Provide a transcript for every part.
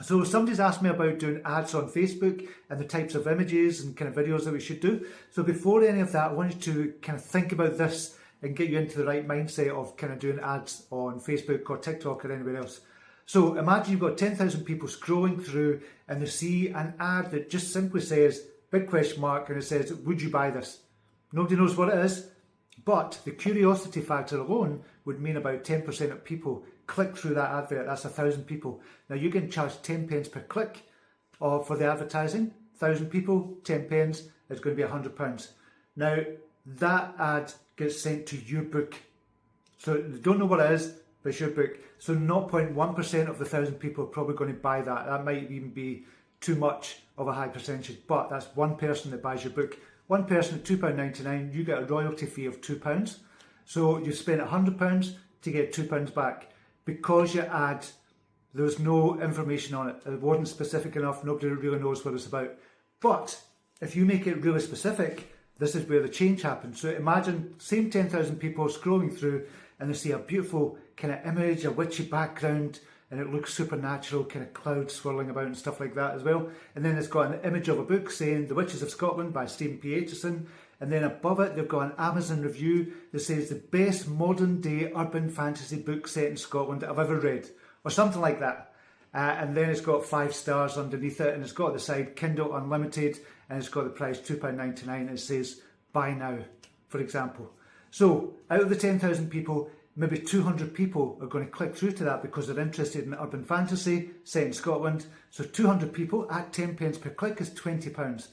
So somebody's asked me about doing ads on Facebook and the types of images and kind of videos that we should do. So before any of that, I wanted to kind of think about this and get you into the right mindset of kind of doing ads on Facebook or TikTok or anywhere else. So imagine you've got 10,000 people scrolling through and they see an ad that just simply says, big question mark, and it says, would you buy this? Nobody knows what it is, but the curiosity factor alone would mean about 10% of people click through that advert. That's 1,000 people. Now you're getting charged 10 pence per click for the advertising. 1,000 people, 10 pence, is going to be £100. Now that ad gets sent to your book. So you don't know what it is, but it's your book. So 0.1% of the 1,000 people are probably going to buy that. That might even be too much of a high percentage, but that's one person that buys your book. One person at £2.99, you get a royalty fee of £2. So you spent £100 to get £2 back. Because your ad, there's no information on it. It wasn't specific enough, nobody really knows what it's about. But if you make it really specific, this is where the change happens. So imagine same 10,000 people scrolling through and they see a beautiful kind of image, a witchy background, and it looks supernatural, kind of clouds swirling about and stuff like that as well. And then it's got an image of a book saying The Witches of Scotland by Stephen P. Aitchison. And then above it, they've got an Amazon review that says the best modern day urban fantasy book set in Scotland that I've ever read, or something like that. And then it's got 5 stars underneath it, and it's got the side Kindle Unlimited, and it's got the price £2.99, and it says buy now, for example. So out of the 10,000 people, maybe 200 people are going to click through to that because they're interested in urban fantasy set in Scotland. So 200 people at 10 pence per click is £20.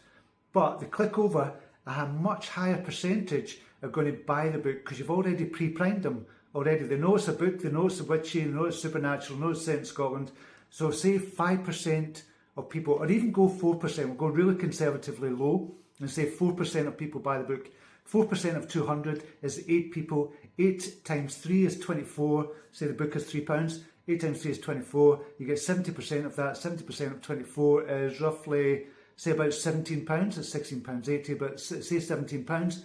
But the click over, a much higher percentage are going to buy the book because you've already pre-primed them already. They know it's a book, they know it's a witchy, they know it's supernatural, they know it's set in Scotland. So say 5% of people, or even go 4%, we'll go really conservatively low and say 4% of people buy the book. 4% of 200 is 8 people. 8 times 3 is 24. Say the book is £3. 8 times 3 is 24. You get 70% of that. 70% of 24 is roughly, say about £17. It's £16.80, but say £17.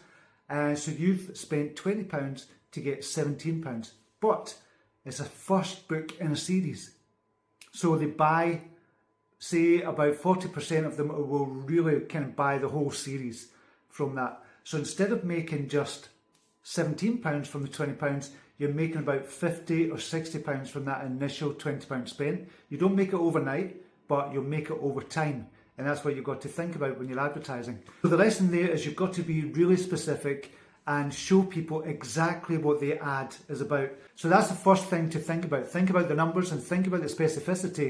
So you've spent £20 to get £17. But it's a first book in a series. So they buy, say about 40% of them will really kind of buy the whole series from that. So instead of making just £17 from the £20, you're making about £50 or £60 from that initial £20 spent. You don't make it overnight, but you'll make it over time. And that's what you've got to think about when you're advertising. So the lesson there is you've got to be really specific and show people exactly what the ad is about. So that's the first thing to think about. Think about the numbers and think about the specificity.